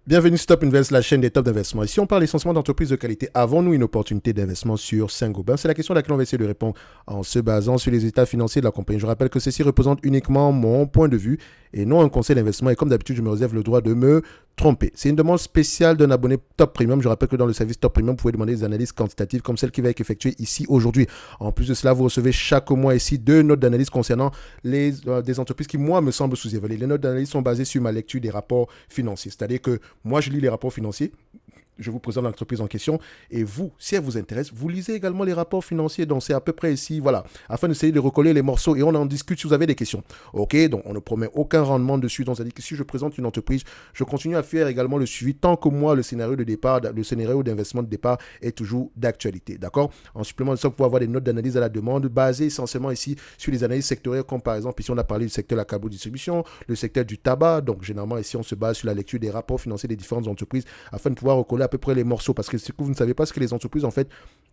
Bienvenue sur Top Invest, la chaîne des top d'investissement. Ici, on parle essentiellement d'entreprises de qualité. Avons-nous une opportunité d'investissement sur Saint-Gobain? C'est la question à laquelle on va essayer de répondre en se basant sur les états financiers de la compagnie. Je rappelle que ceci représente uniquement mon point de vue et non un conseil d'investissement. Et comme d'habitude, je me réserve le droit de me tromper. C'est une demande spéciale d'un abonné Top Premium. Je rappelle que dans le service Top Premium, vous pouvez demander des analyses quantitatives comme celle qui va être effectuée ici aujourd'hui. En plus de cela, vous recevez chaque mois ici 2 notes d'analyse concernant des entreprises qui, moi, me semblent sous-évaluées. Les notes d'analyse sont basées sur ma lecture des rapports financiers. C'est-à-dire que moi, je lis les rapports financiers, je vous présente l'entreprise en question et vous, si elle vous intéresse, vous lisez également les rapports financiers. Donc, c'est à peu près ici, voilà, afin d'essayer de recoller les morceaux et on en discute si vous avez des questions. OK, donc on ne promet aucun rendement dessus. Donc, c'est-à-dire que si je présente une entreprise, je continue à faire également le suivi tant que moi, le scénario de départ, le scénario d'investissement de départ est toujours d'actualité. D'accord? En supplément de ça, vous pouvez avoir des notes d'analyse à la demande basées essentiellement ici sur les analyses sectorielles, comme par exemple, ici, on a parlé du secteur de la câble-distribution, le secteur du tabac. Donc, généralement, ici, on se base sur la lecture des rapports financiers des différentes entreprises afin de pouvoir recoller à peu près les morceaux. Parce que ce que vous ne savez pas, c'est que les entreprises, en fait,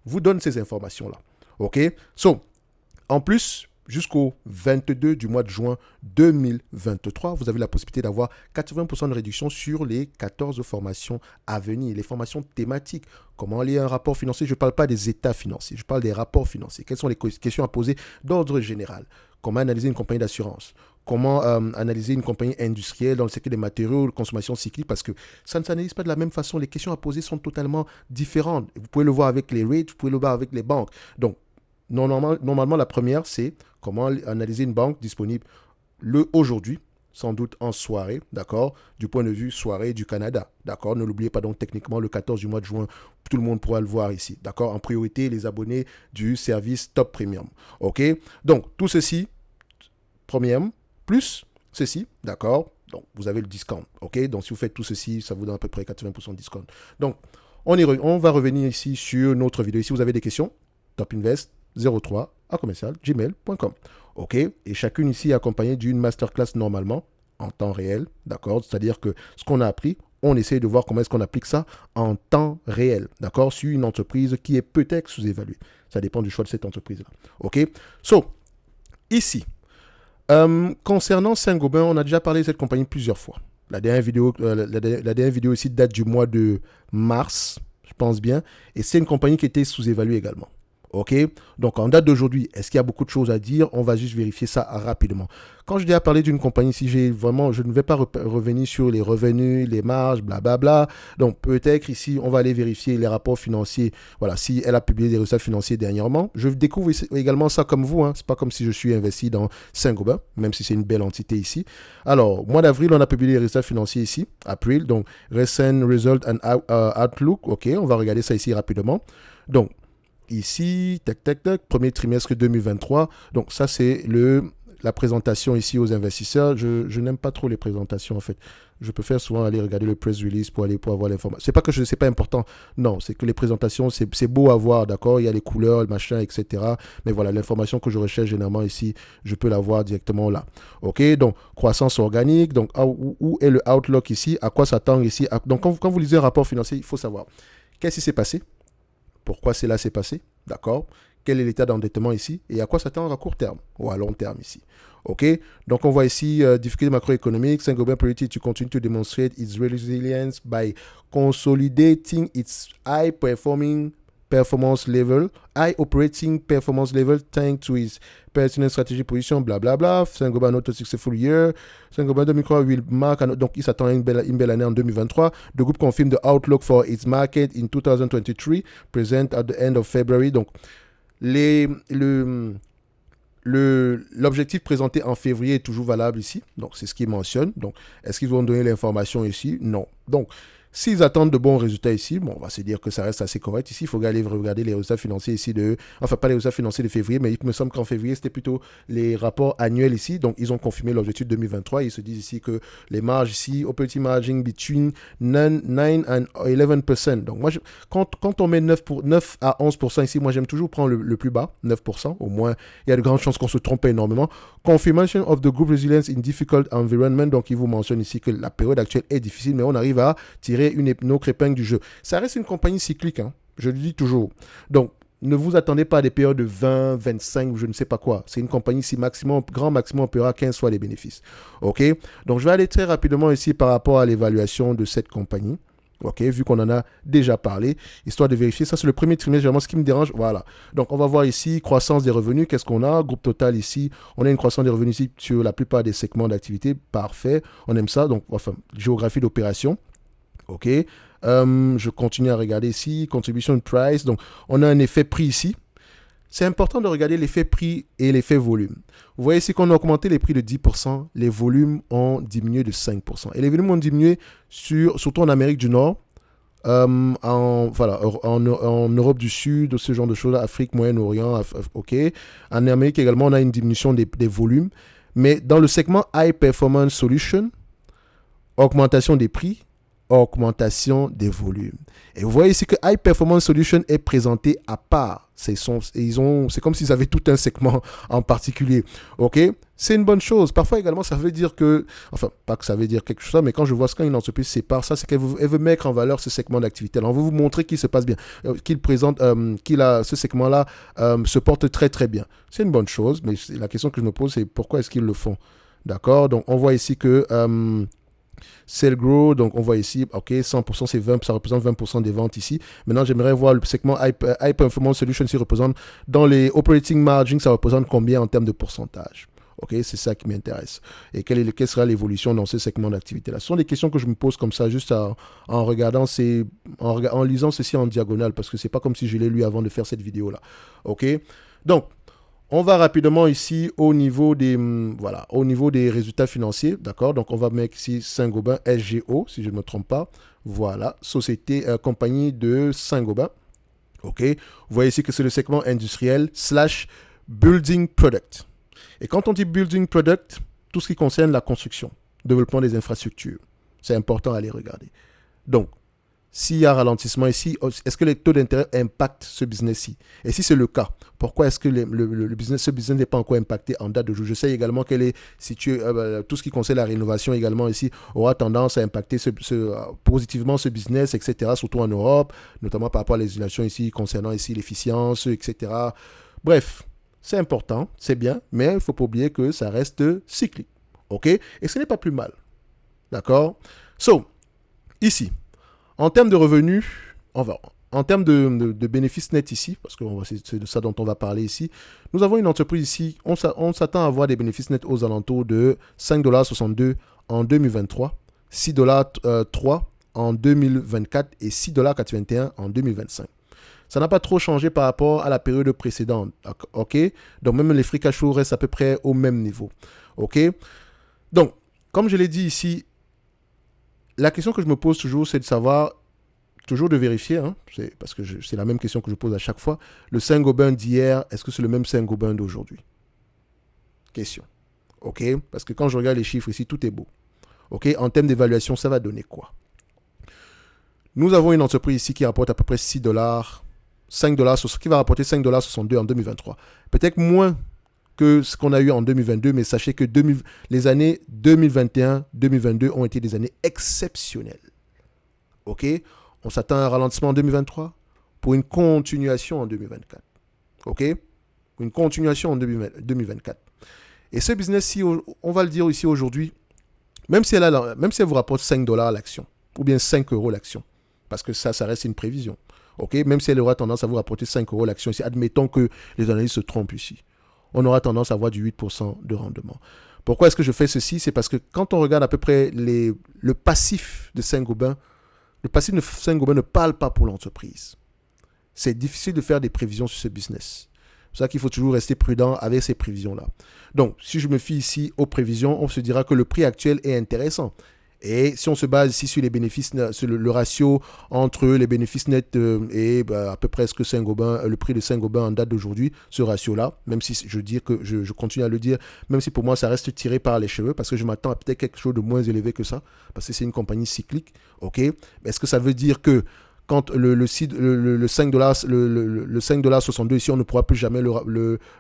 vous donnent ces informations-là. OK? So, en plus, jusqu'au 22 du mois de juin 2023, vous avez la possibilité d'avoir 80% de réduction sur les 14 formations à venir, les formations thématiques. Comment lire un rapport financier? Je ne parle pas des états financiers, je parle des rapports financiers. Quelles sont les questions à poser d'ordre général? Comment analyser une compagnie d'assurance? Comment analyser une compagnie industrielle dans le secteur des matériaux, de consommation cyclique, parce que ça ne s'analyse pas de la même façon. Les questions à poser sont totalement différentes. Vous pouvez le voir avec les rates, vous pouvez le voir avec les banques. Donc, normalement la première, c'est comment analyser une banque disponible aujourd'hui, sans doute en soirée, d'accord, du point de vue soirée du Canada, d'accord. Ne l'oubliez pas, donc techniquement, le 14 du mois de juin, tout le monde pourra le voir ici, d'accord. En priorité, les abonnés du service Top Premium, ok. Donc, tout ceci, Premium, plus ceci, d'accord. Donc, vous avez le discount, ok. Donc, si vous faites tout ceci, ça vous donne à peu près 80% de discount. Donc, on va revenir ici sur notre vidéo. Ici, vous avez des questions, Top Invest 03 à commercial gmail.com. OK? Et chacune ici est accompagnée d'une masterclass normalement en temps réel. D'accord? C'est-à-dire que ce qu'on a appris, on essaie de voir comment est-ce qu'on applique ça en temps réel. D'accord? Sur une entreprise qui est peut-être sous-évaluée. Ça dépend du choix de cette entreprise-là. OK? So, ici, concernant Saint-Gobain, on a déjà parlé de cette compagnie plusieurs fois. La dernière vidéo ici date du mois de mars, je pense bien. Et c'est une compagnie qui était sous-évaluée également. OK? Donc, en date d'aujourd'hui, est-ce qu'il y a beaucoup de choses à dire? On va juste vérifier ça rapidement. Quand je dis à parler d'une compagnie, si j'ai vraiment, je ne vais pas revenir sur les revenus, les marges, blablabla. Donc, peut-être ici, on va aller vérifier les rapports financiers. Voilà, si elle a publié des résultats financiers dernièrement. Je découvre également ça comme vous. Hein. C'est pas comme si je suis investi dans Saint-Gobain, même si c'est une belle entité ici. Alors, mois d'avril, on a publié les résultats financiers ici. April, donc, Recent Result and Outlook. OK, on va regarder ça ici rapidement. Donc, ici, premier trimestre 2023. Donc, ça, c'est la présentation ici aux investisseurs. Je n'aime pas trop les présentations, en fait. Je préfère souvent aller regarder le press release pour avoir l'information. C'est pas que c'est pas important. Non, c'est que les présentations, c'est beau à voir, d'accord? Il y a les couleurs, le machin, etc. Mais voilà, l'information que je recherche généralement ici, je peux la voir directement là. OK? Donc, croissance organique. Donc, où est le outlook ici? À quoi s'attendre ici? Donc, quand vous lisez un rapport financier, il faut savoir qu'est-ce qui s'est passé? Pourquoi cela s'est passé, d'accord? Quel est l'état d'endettement ici et à quoi s'attendre à court terme ou à long terme ici. OK? Donc, on voit ici difficulté macroéconomique. Saint-Gobain priority to continue to demonstrate its resilience by consolidating its high operating performance level thanks to its pertinent strategy position, blablabla. Saint-Gobain not a successful year. Saint-Gobain 2023 will mark, donc il s'attend à une belle année en 2023. The group confirm the outlook for its market in 2023, present at the end of February. Donc, l'objectif présenté en février est toujours valable ici. Donc, c'est ce qu'ils mentionnent. Donc, est-ce qu'ils vont donner l'information ici? Non. Donc, s'ils attendent de bons résultats ici, bon, on va se dire que ça reste assez correct. Ici, il faut aller regarder les résultats financiers ici enfin, pas les résultats financiers de février, mais il me semble qu'en février, c'était plutôt les rapports annuels ici. Donc, ils ont confirmé l'objectif 2023. Ils se disent ici que les marges ici, operating margin between 9 and 11%. Donc, moi, quand on met 9 à 11% ici, moi, j'aime toujours prendre le plus bas, 9%. Au moins, il y a de grandes chances qu'on se trompe énormément. Confirmation of the group resilience in difficult environment. Donc, il vous mentionne ici que la période actuelle est difficile, mais on arrive à tirer une autre épingle du jeu. Ça reste une compagnie cyclique, hein, je le dis toujours. Donc, ne vous attendez pas à des périodes de 20, 25 ou je ne sais pas quoi. C'est une compagnie ici, grand maximum, on paiera 15 fois les bénéfices. OK? Donc, je vais aller très rapidement ici par rapport à l'évaluation de cette compagnie. OK, vu qu'on en a déjà parlé, histoire de vérifier. Ça, c'est le premier trimestre, vraiment, ce qui me dérange. Voilà. Donc, on va voir ici, croissance des revenus. Qu'est-ce qu'on a? Groupe total ici. On a une croissance des revenus ici sur la plupart des segments d'activité. Parfait. On aime ça. Donc, enfin, géographie d'opération. OK. Je continue à regarder ici. Contribution de price. Donc, on a un effet prix ici. C'est important de regarder l'effet prix et l'effet volume. Vous voyez ici qu'on a augmenté les prix de 10%, les volumes ont diminué de 5%. Et les volumes ont diminué surtout en Amérique du Nord, en Europe du Sud, ce genre de choses, Afrique, Moyen-Orient, ok. En Amérique également, on a une diminution des volumes. Mais dans le segment High Performance Solution, augmentation des prix, augmentation des volumes. Et vous voyez ici que High Performance Solution est présenté à part. C'est comme s'ils avaient tout un segment en particulier. OK? C'est une bonne chose. Parfois également, ça veut dire que, enfin, pas que ça veut dire quelque chose, mais quand je vois quand une entreprise sépare ça, c'est qu'elle veut mettre en valeur ce segment d'activité. Alors, on veut vous montrer qu'il se passe bien, ce segment-là se porte très, très bien. C'est une bonne chose, mais la question que je me pose, c'est pourquoi est-ce qu'ils le font? D'accord? Donc, on voit ici que Sell Grow, donc on voit ici, ok, 100% c'est 20, ça représente 20% des ventes ici. Maintenant, j'aimerais voir le segment High Performance Solution qui représente dans les operating margins, ça représente combien en termes de pourcentage. Ok, c'est ça qui m'intéresse. Et quelle sera l'évolution dans ce segment d'activité-là? Ce sont des questions que je me pose comme ça, juste en regardant en lisant ceci en diagonale, parce que c'est pas comme si je l'ai lu avant de faire cette vidéo-là. Ok, donc on va rapidement ici au niveau des résultats financiers, d'accord? Donc, on va mettre ici Saint-Gobain SGO, si je ne me trompe pas. Voilà, compagnie de Saint-Gobain. OK? Vous voyez ici que c'est le segment industriel / building product. Et quand on dit building product, tout ce qui concerne la construction, développement des infrastructures, c'est important à les regarder. Donc, s'il y a ralentissement ici, est-ce que les taux d'intérêt impactent ce business-ci? Et si c'est le cas, pourquoi est-ce que ce business n'est pas encore impacté en date d'aujourd'hui? Je sais également qu'elle est située, tout ce qui concerne la rénovation également ici aura tendance à impacter positivement ce business, etc., surtout en Europe, notamment par rapport à la législation ici concernant ici l'efficience, etc. Bref, c'est important, c'est bien, mais il ne faut pas oublier que ça reste cyclique. OK? Et ce n'est pas plus mal. D'accord? Ici, en termes de revenus, en termes de bénéfices nets ici, parce que c'est de ça dont on va parler ici, nous avons une entreprise ici, on s'attend à avoir des bénéfices nets aux alentours de 5,62$ en 2023, 6,3$ en 2024 et 6,81$ en 2025. Ça n'a pas trop changé par rapport à la période précédente. OK? Donc, même les free cash flow restent à peu près au même niveau. OK? Donc, comme je l'ai dit ici, la question que je me pose toujours, c'est de savoir, toujours de vérifier, parce que c'est la même question que je pose à chaque fois, le Saint-Gobain d'hier, est-ce que c'est le même Saint-Gobain d'aujourd'hui? Question. OK? Parce que quand je regarde les chiffres ici, tout est beau. OK? En termes d'évaluation, ça va donner quoi? Nous avons une entreprise ici qui rapporte à peu près $6, qui va rapporter $5,62 en 2023. Peut-être moins que ce qu'on a eu en 2022, mais sachez que les années 2021, 2022 ont été des années exceptionnelles. OK? On s'attend à un ralentissement en 2023 pour une continuation en 2024. OK? Une continuation en 2024. Et ce business-ci, on va le dire ici aujourd'hui, même si elle vous rapporte $5 l'action, ou bien 5 € l'action, parce que ça reste une prévision. OK? Même si elle aura tendance à vous rapporter 5 € l'action ici, admettons que les analystes se trompent ici, on aura tendance à avoir du 8% de rendement. Pourquoi est-ce que je fais ceci? C'est parce que quand on regarde à peu près le passif de Saint-Gobain, le passif de Saint-Gobain ne parle pas pour l'entreprise. C'est difficile de faire des prévisions sur ce business. C'est pour ça qu'il faut toujours rester prudent avec ces prévisions-là. Donc, si je me fie ici aux prévisions, on se dira que le prix actuel est intéressant. Et si on se base ici sur les bénéfices, sur le ratio entre les bénéfices nets et à peu près ce que le prix de Saint-Gobain en date d'aujourd'hui, ce ratio-là, même si je continue à le dire, même si pour moi ça reste tiré par les cheveux, parce que je m'attends à peut-être quelque chose de moins élevé que ça, parce que c'est une compagnie cyclique, ok? Est-ce que ça veut dire que quand le $5,62 ici, on ne pourra plus jamais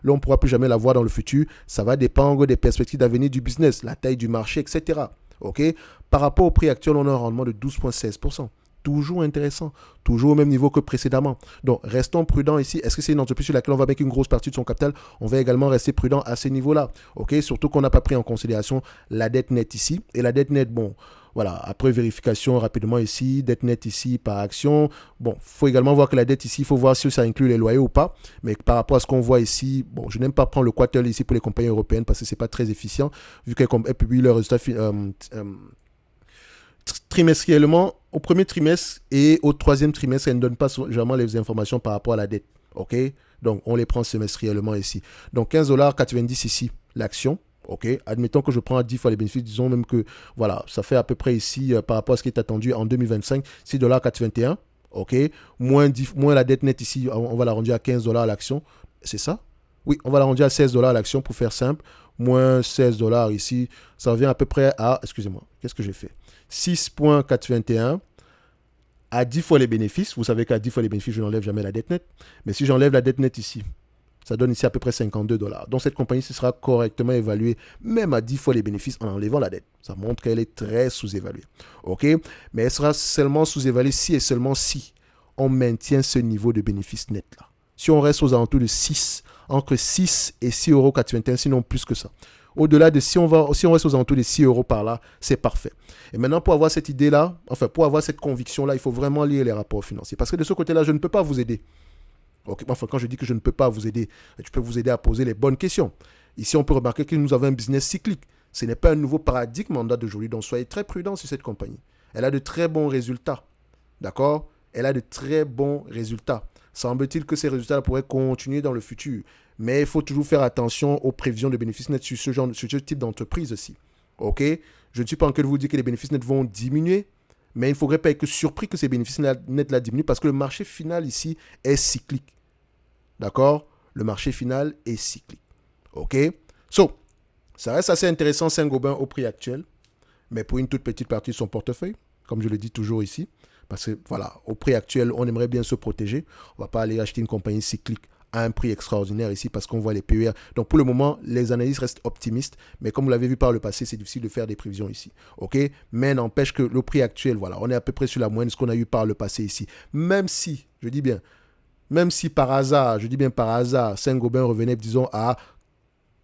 on pourra plus jamais l'avoir dans le futur? Ça va dépendre des perspectives d'avenir du business, la taille du marché, etc. OK? Par rapport au prix actuel, on a un rendement de 12,16%. toujours intéressant, toujours au même niveau que précédemment. Donc, restons prudents ici. Est-ce que c'est une entreprise sur laquelle on va mettre une grosse partie de son capital? On va également rester prudent à ce niveau-là. OK? Surtout qu'on n'a pas pris en considération la dette nette ici. Et la dette nette, bon, voilà, après vérification rapidement ici, dette nette ici par action. Bon, il faut également voir que la dette ici, il faut voir si ça inclut les loyers ou pas. Mais par rapport à ce qu'on voit ici, bon, je n'aime pas prendre le quartal ici pour les compagnies européennes parce que ce n'est pas très efficient, vu qu'elles publient leurs résultats trimestriellement, au premier trimestre et au troisième trimestre, elles ne donnent pas généralement les informations par rapport à la dette. OK? Donc, on les prend semestriellement ici. Donc, 15,90$ ici, l'action. OK, admettons que je prends à 10 fois les bénéfices, disons même que voilà, ça fait à peu près ici par rapport à ce qui est attendu en 2025, 6,421$. OK, moins la dette nette ici, on va la rendre à 15$ l'action. C'est ça? Oui, on va la rendre à 16$ l'action pour faire simple. Moins 16$ ici, ça revient à peu près à, excusez-moi, qu'est-ce que j'ai fait? 6,421 à 10 fois les bénéfices. Vous savez qu'à 10 fois les bénéfices, je n'enlève jamais la dette nette. Mais si j'enlève la dette nette ici, ça donne ici à peu près 52$. Donc cette compagnie se sera correctement évaluée, même à 10 fois les bénéfices en enlevant la dette. Ça montre qu'elle est très sous-évaluée. OK? Mais elle sera seulement sous-évaluée si et seulement si on maintient ce niveau de bénéfice net là. Si on reste aux alentours de 6, entre 6 et 6,81€, sinon plus que ça. Au-delà de si on reste aux alentours de 6€ par là, c'est parfait. Et maintenant, pour avoir cette idée-là, enfin pour avoir cette conviction-là, il faut vraiment lire les rapports financiers. Parce que de ce côté-là, je ne peux pas vous aider. Okay. Enfin, quand je dis que je ne peux pas vous aider, je peux vous aider à poser les bonnes questions. Ici, on peut remarquer que nous avons un business cyclique. Ce n'est pas un nouveau paradigme en date d'aujourd'hui. Donc, soyez très prudents sur cette compagnie. Elle a de très bons résultats. D'accord? Elle a de très bons résultats. Semble-t-il que ces résultats pourraient continuer dans le futur. Mais il faut toujours faire attention aux prévisions de bénéfices nets sur ce type d'entreprise aussi. OK? Je ne suis pas en train de vous dire que les bénéfices nets vont diminuer. Mais il ne faudrait pas être surpris que ces bénéfices nets diminuent parce que le marché final ici est cyclique. D'accord? Le marché final est cyclique. OK? So, ça reste assez intéressant Saint-Gobain au prix actuel, mais pour une toute petite partie de son portefeuille, comme je le dis toujours ici, parce que voilà, au prix actuel, on aimerait bien se protéger. On ne va pas aller acheter une compagnie cyclique à un prix extraordinaire ici parce qu'on voit les PER. Donc pour le moment, les analystes restent optimistes, mais comme vous l'avez vu par le passé, c'est difficile de faire des prévisions ici. OK? Mais n'empêche que le prix actuel, voilà, on est à peu près sur la moyenne de ce qu'on a eu par le passé ici. Même si, je dis bien, même si par hasard, je dis bien par hasard, Saint-Gobain revenait, disons, à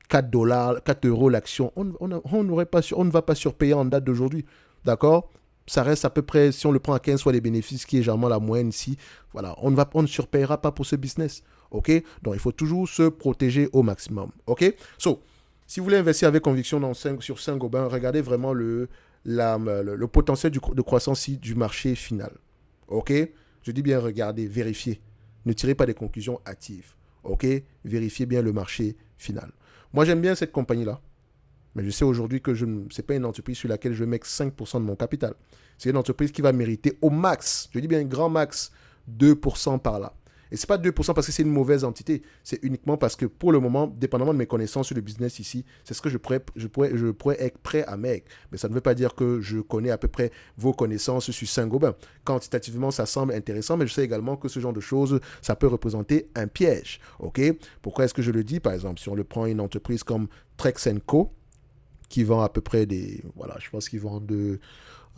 4$, 4€ l'action, on ne va pas surpayer en date d'aujourd'hui. D'accord? Ça reste à peu près, si on le prend à 15 fois les bénéfices, qui est généralement la moyenne ici, voilà, on ne surpayera pas pour ce business. OK? Donc, il faut toujours se protéger au maximum. OK? So, si vous voulez investir avec conviction sur Saint-Gobain, regardez vraiment le potentiel de croissance du marché final. OK? Je dis bien regardez, vérifiez. Ne tirez pas des conclusions hâtives. OK? Vérifiez bien le marché final. Moi, j'aime bien cette compagnie-là. Mais je sais aujourd'hui que ce n'est pas une entreprise sur laquelle je vais mettre 5% de mon capital. C'est une entreprise qui va mériter au max, je dis bien grand max, 2% par là. Et ce n'est pas 2% parce que c'est une mauvaise entité. C'est uniquement parce que pour le moment, dépendamment de mes connaissances sur le business ici, c'est ce que je pourrais être prêt à mettre. Mais ça ne veut pas dire que je connais à peu près vos connaissances sur Saint-Gobain. Quantitativement, ça semble intéressant, mais je sais également que ce genre de choses, ça peut représenter un piège. OK? Pourquoi est-ce que je le dis? Par exemple, si on le prend une entreprise comme Trex & Co., qui vend à peu près je pense qu'ils vendent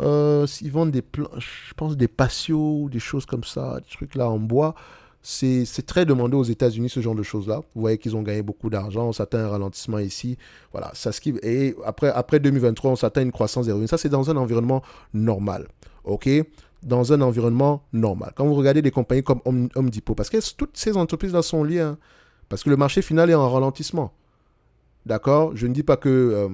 ils vendent je pense des patios, des choses comme ça, des trucs là en bois. C'est très demandé aux États-Unis, ce genre de choses-là. Vous voyez qu'ils ont gagné beaucoup d'argent, on s'atteint un ralentissement ici. Voilà, ça skive. Et après 2023, on s'atteint une croissance des revenus. Ça, c'est dans un environnement normal. OK? Dans un environnement normal. Quand vous regardez des compagnies comme Home Depot, parce que toutes ces entreprises-là sont liées, hein, parce que le marché final est en ralentissement. D'accord? Je ne dis pas que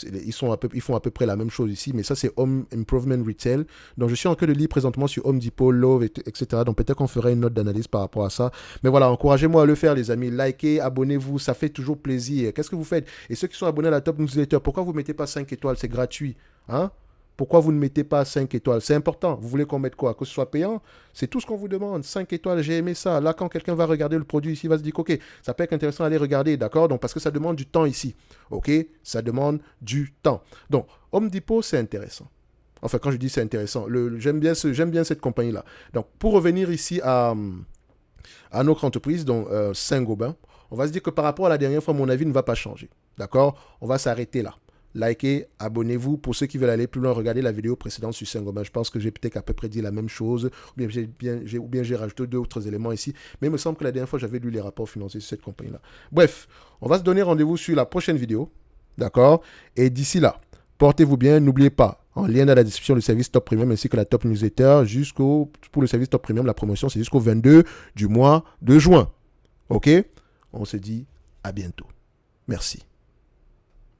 ils font à peu près la même chose ici, mais ça c'est Home Improvement Retail. Donc je suis en train de lire présentement sur Home Depot, Lowe's, etc. Donc peut-être qu'on ferait une note d'analyse par rapport à ça. Mais voilà, encouragez-moi à le faire les amis. Likez, abonnez-vous, ça fait toujours plaisir. Qu'est-ce que vous faites? Et ceux qui sont abonnés à la Top Newsletter, pourquoi vous ne mettez pas 5 étoiles? C'est gratuit. Hein? Pourquoi vous ne mettez pas 5 étoiles? C'est important. Vous voulez qu'on mette quoi? Que ce soit payant? C'est tout ce qu'on vous demande. 5 étoiles, j'ai aimé ça. Là, quand quelqu'un va regarder le produit ici, il va se dire, OK, ça peut être intéressant d'aller regarder, d'accord? Donc, parce que ça demande du temps ici. OK? Ça demande du temps. Donc, Home Depot, c'est intéressant. Enfin, quand je dis c'est intéressant, j'aime bien cette compagnie-là. Donc, pour revenir ici à notre entreprise, donc Saint-Gobain, on va se dire que par rapport à la dernière fois, mon avis ne va pas changer. D'accord? On va s'arrêter là. likez, abonnez-vous. Pour ceux qui veulent aller plus loin, regardez la vidéo précédente sur Saint-Gobain. Je pense que j'ai peut-être à peu près dit la même chose, ou bien j'ai rajouté d'autres éléments ici. Mais il me semble que la dernière fois, j'avais lu les rapports financiers sur cette compagnie-là. Bref, on va se donner rendez-vous sur la prochaine vidéo. D'accord? Et d'ici là, portez-vous bien. N'oubliez pas, en lien dans la description, le service Top Premium ainsi que la Top Newsletter. Pour le service Top Premium, la promotion, c'est jusqu'au 22 du mois de juin. OK? On se dit à bientôt. Merci.